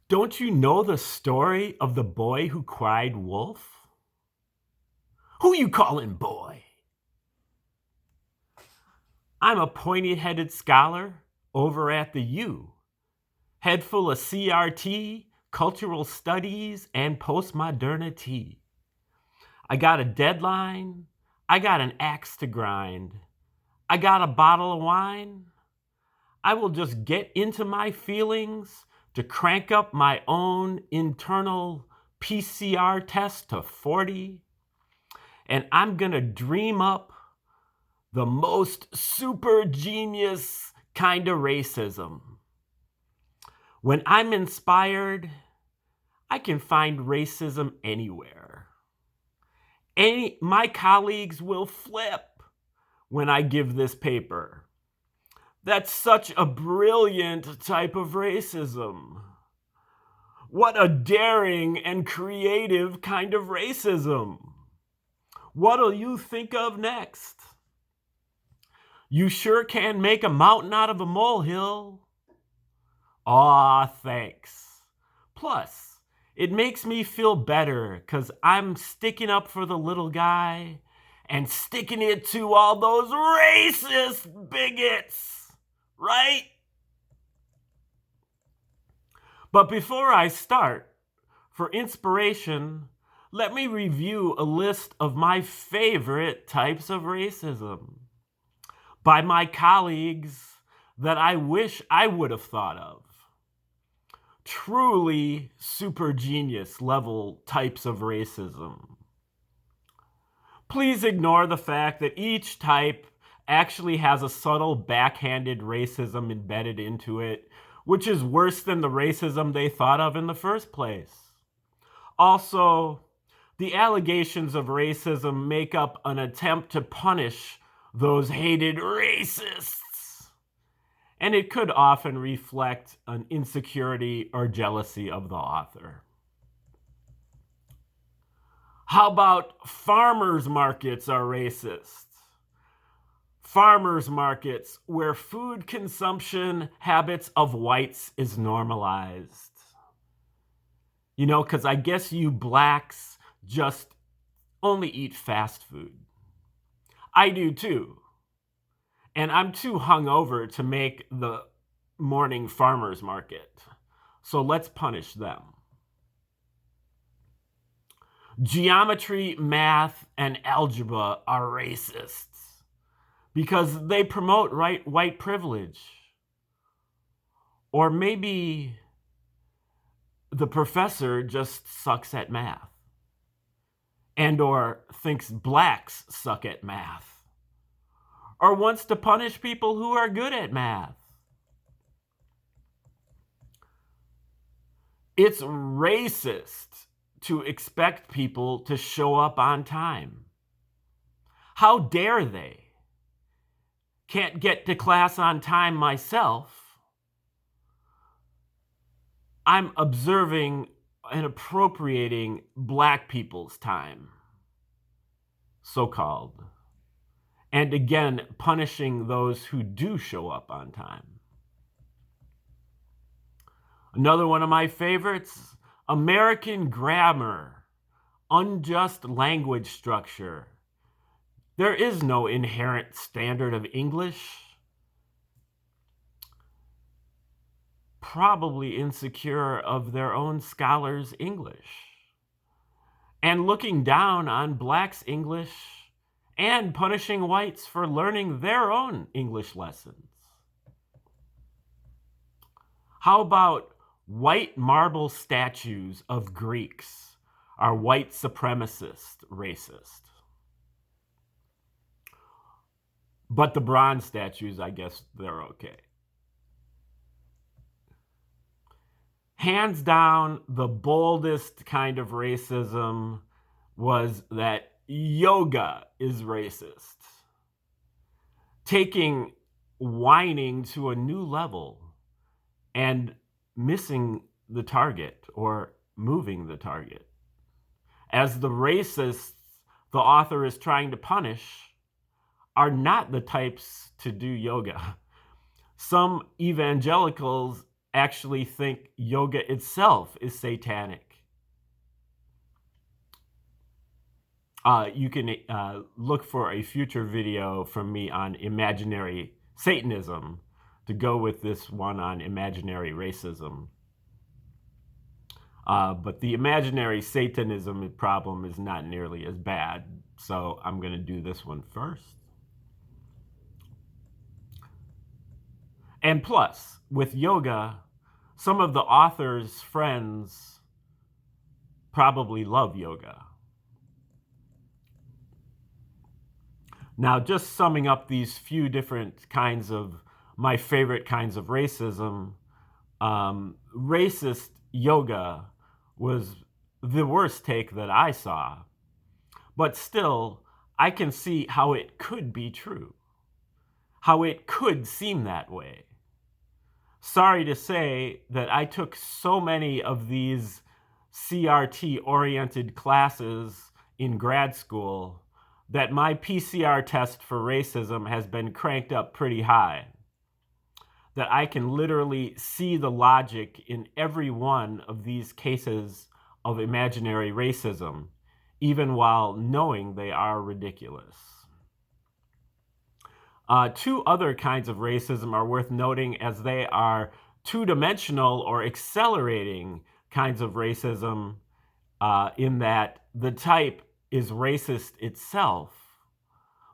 Don't you know the story of the boy who cried wolf? Who you callin' boy? I'm a pointy-headed scholar over at the U, head full of CRT, cultural studies, and postmodernity. I got a deadline, I got an axe to grind, I got a bottle of wine. I will just get into my feelings to crank up my own internal PCR test to 40, and I'm gonna dream up the most super genius kind of racism. When I'm inspired, I can find racism anywhere. My colleagues will flip when I give this paper. That's such a brilliant type of racism. What a daring and creative kind of racism. What'll you think of next? You sure can make a mountain out of a molehill. Aw, thanks. Plus, it makes me feel better because I'm sticking up for the little guy and sticking it to all those racist bigots, right? But before I start, for inspiration, let me review a list of my favorite types of racism by my colleagues that I wish I would have thought of. Truly super genius level types of racism. Please ignore the fact that each type actually has a subtle backhanded racism embedded into it, which is worse than the racism they thought of in the first place. Also, the allegations of racism make up an attempt to punish those hated racists. And it could often reflect an insecurity or jealousy of the author. How about farmers markets are racist? Farmers markets where food consumption habits of whites is normalized. You know, because I guess you blacks just only eat fast food. I do too. And I'm too hungover to make the morning farmers market. So let's punish them. Geometry, math, and algebra are racists because they promote white privilege. Or maybe the professor just sucks at math and or thinks blacks suck at math or wants to punish people who are good at math. It's racist to expect people to show up on time. How dare they? Can't get to class on time myself. I'm observing and appropriating black people's time, so-called, and again, punishing those who do show up on time. Another one of my favorites, American grammar, unjust language structure. There is no inherent standard of English. Probably insecure of their own scholars' English. And looking down on blacks' English and punishing whites for learning their own English lessons. How about white marble statues of Greeks are white supremacist, racist? But the bronze statues, I guess they're okay. Hands down, the boldest kind of racism was that yoga is racist. Taking whining to a new level and missing the target or moving the target. As the racists the author is trying to punish are not the types to do yoga. Some evangelicals actually think yoga itself is satanic. You can look for a future video from me on imaginary Satanism to go with this one on imaginary racism. But the imaginary Satanism problem is not nearly as bad, so I'm going to do this one first. And plus, with yoga, some of the author's friends probably love yoga. Now, just summing up these few different kinds of my favorite kinds of racism, racist yoga was the worst take that I saw. But still, I can see how it could be true, how it could seem that way. Sorry to say that I took so many of these CRT-oriented classes in grad school that my PCR test for racism has been cranked up pretty high, that I can literally see the logic in every one of these cases of imaginary racism, even while knowing they are ridiculous. Two other kinds of racism are worth noting, as they are two-dimensional or accelerating kinds of racism, in that the type is racist itself,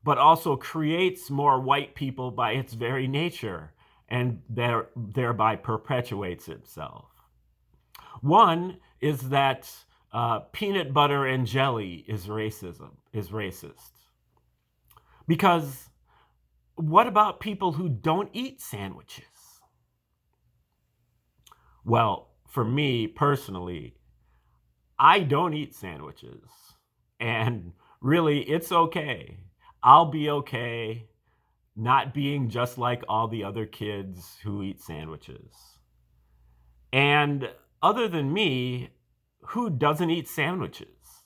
but also creates more white people by its very nature, and thereby perpetuates itself. One is that peanut butter and jelly is racist. Because what about people who don't eat sandwiches? Well, for me personally, I don't eat sandwiches. And really, it's okay. I'll be okay not being just like all the other kids who eat sandwiches. And other than me, who doesn't eat sandwiches?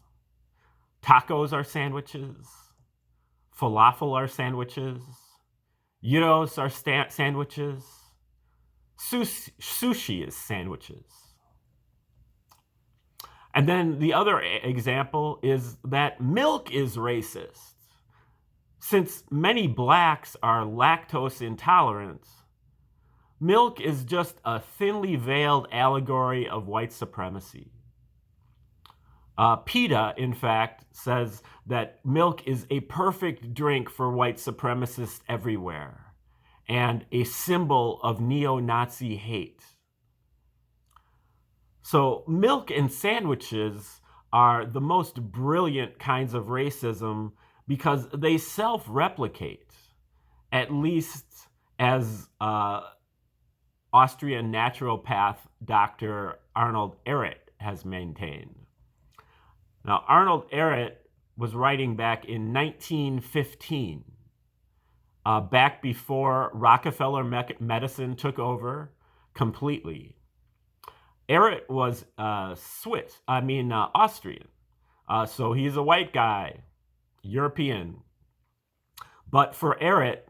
Tacos are sandwiches. Falafel are sandwiches. Gyros are sandwiches. Sushi is sandwiches. And then the other example is that milk is racist. Since many blacks are lactose intolerant, milk is just a thinly veiled allegory of white supremacy. PETA, in fact, says that milk is a perfect drink for white supremacists everywhere and a symbol of neo-Nazi hate. So milk and sandwiches are the most brilliant kinds of racism because they self-replicate, at least as Austrian naturopath Dr. Arnold Ehret has maintained. Now, Arnold Ehret was writing back in 1915, back before Rockefeller medicine took over completely. Ehret was Austrian. So he's a white guy, European. But for Ehret,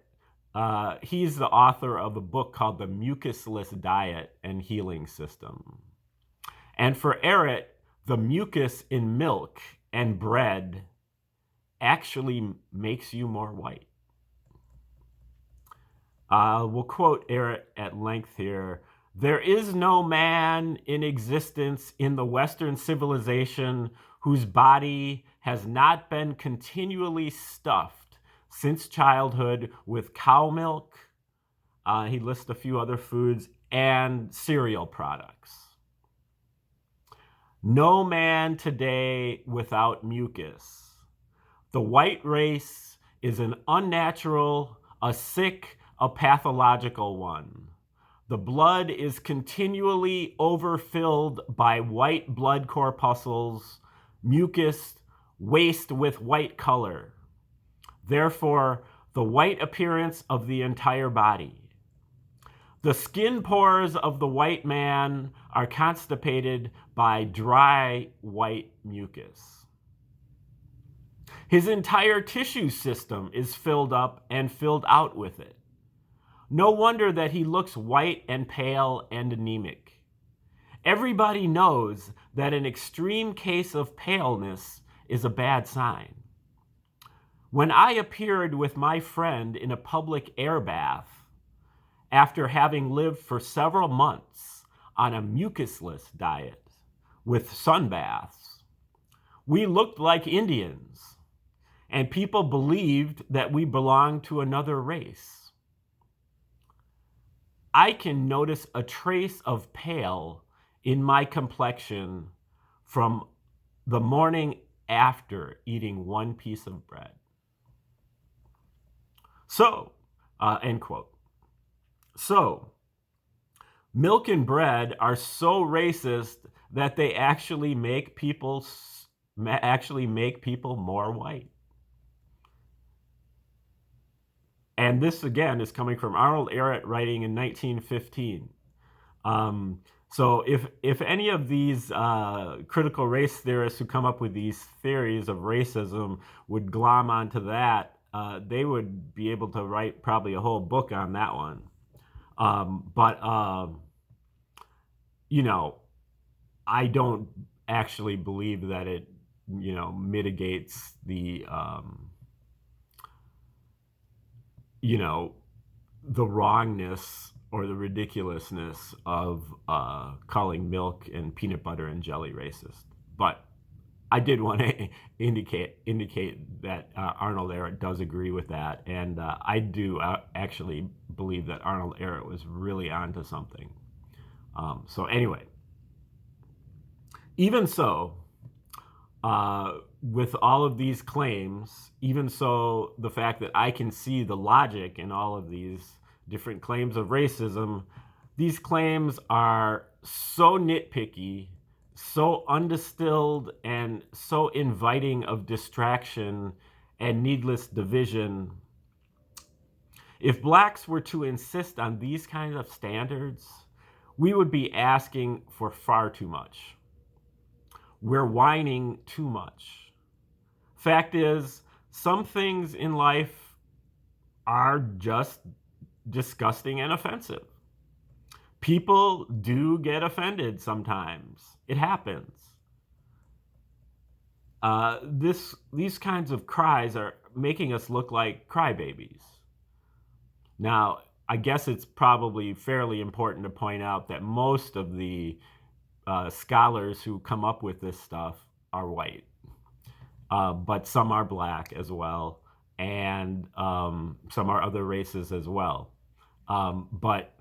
he's the author of a book called The Mucusless Diet and Healing System. And for Ehret, the mucus in milk and bread actually makes you more white. We'll quote Ehret at length here. "There is no man in existence in the Western civilization whose body has not been continually stuffed since childhood with cow milk," he lists a few other foods, "and cereal products. No man today without mucus. The white race is an unnatural, a sick, a pathological one. The blood is continually overfilled by white blood corpuscles, mucus, waste with white color. Therefore, the white appearance of the entire body. The skin pores of the white man are constipated by dry white mucus. His entire tissue system is filled up and filled out with it. No wonder that he looks white and pale and anemic. Everybody knows that an extreme case of paleness is a bad sign. When I appeared with my friend in a public air bath, after having lived for several months on a mucusless diet with sunbaths, we looked like Indians, and people believed that we belonged to another race. I can notice a trace of pale in my complexion from the morning after eating one piece of bread. So, end quote. So, milk and bread are so racist that they actually make people more white. And this, again, is coming from Arnold Ehret, writing in 1915. So if any of these critical race theorists who come up with these theories of racism would glom onto that, they would be able to write probably a whole book on that one. I don't actually believe that it, mitigates the, the wrongness or the ridiculousness of calling milk and peanut butter and jelly racist. But I did want to indicate that Arnold Ehret does agree with that, and I do actually believe that Arnold Ehret was really onto something. So anyway, even so, with all of these claims, even so, the fact that I can see the logic in all of these different claims of racism, these claims are so nitpicky, so undistilled, and so inviting of distraction and needless division. If blacks were to insist on these kinds of standards, we would be asking for far too much. We're whining too much. Fact is, some things in life are just disgusting and offensive. People do get offended sometimes. It happens. These kinds of cries are making us look like crybabies. Now, I guess it's probably fairly important to point out that most of the scholars who come up with this stuff are white, but some are black as well, and some are other races as well. But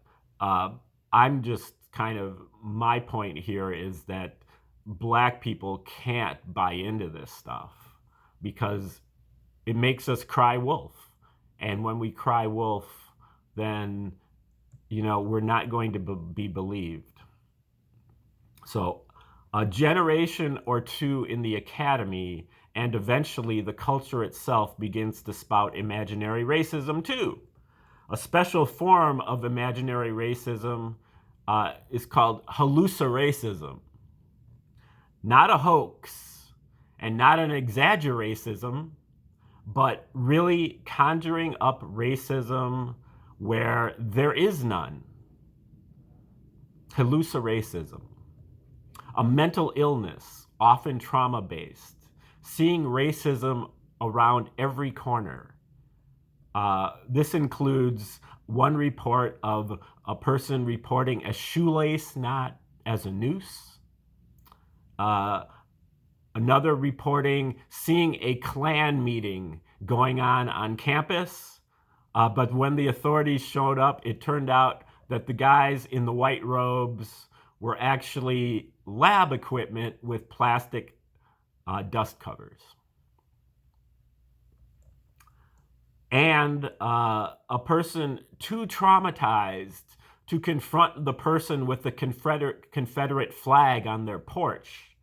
I'm just kind of, my point here is that black people can't buy into this stuff because it makes us cry wolf. And when we cry wolf, then, we're not going to be believed. So a generation or two in the academy, and eventually the culture itself begins to spout imaginary racism too. A special form of imaginary racism is called halluciracism. Not a hoax and not an exaggeracism, but really conjuring up racism where there is none. Halluciracism. A mental illness, often trauma-based, seeing racism around every corner. This includes one report of a person reporting a shoelace knot as a noose. Another reporting seeing a Klan meeting going on campus. But when the authorities showed up, it turned out that the guys in the white robes were actually lab equipment with plastic dust covers. And a person too traumatized to confront the person with the Confederate flag on their porch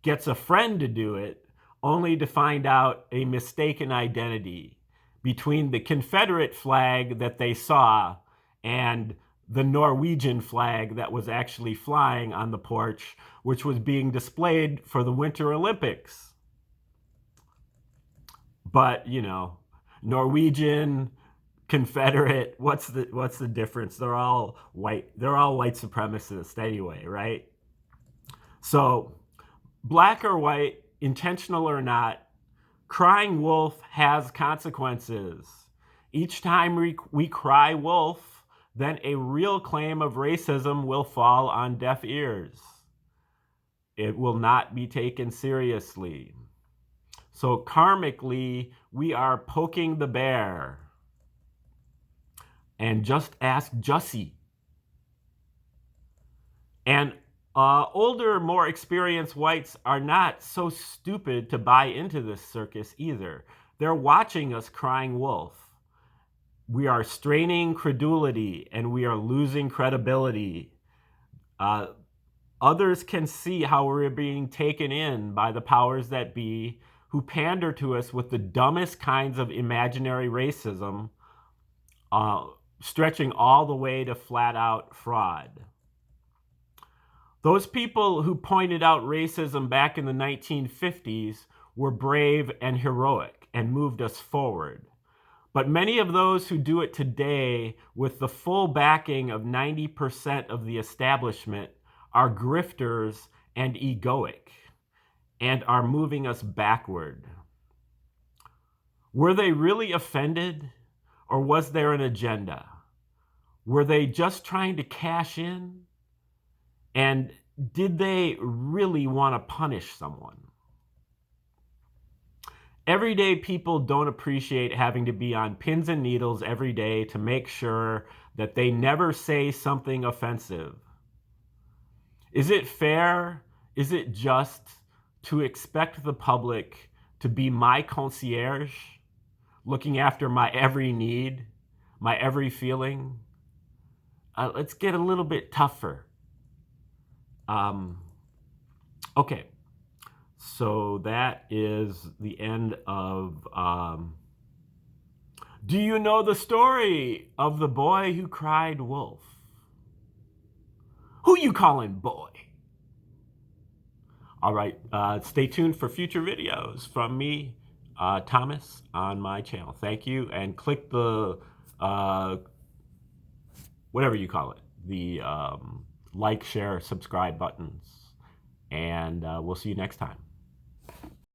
gets a friend to do it, only to find out a mistaken identity between the Confederate flag that they saw and the Norwegian flag that was actually flying on the porch, which was being displayed for the Winter Olympics. But, Norwegian Confederate. What's the difference? They're all white. They're all white supremacists anyway, right? So, black or white, intentional or not, crying wolf has consequences. Each time we cry wolf, then a real claim of racism will fall on deaf ears. It will not be taken seriously. So karmically, we are poking the bear. And just ask Jussie. And older, more experienced whites are not so stupid to buy into this circus either. They're watching us crying wolf. We are straining credulity and we are losing credibility. Others can see how we're being taken in by the powers that be, who pander to us with the dumbest kinds of imaginary racism, stretching all the way to flat out fraud. Those people who pointed out racism back in the 1950s were brave and heroic and moved us forward. But many of those who do it today with the full backing of 90% of the establishment are grifters and egoic and are moving us backward. Were they really offended, or was there an agenda? Were they just trying to cash in? And did they really want to punish someone? Everyday people don't appreciate having to be on pins and needles every day to make sure that they never say something offensive. Is it fair? Is it just to expect the public to be my concierge, looking after my every need, my every feeling? Let's get a little bit tougher. Okay, so that is the end of Do you know the story of the boy who cried wolf? Who you calling boy? All right, stay tuned for future videos from me, Thomas, on my channel. Thank you, and click the, whatever you call it, the like, share, subscribe buttons. And we'll see you next time.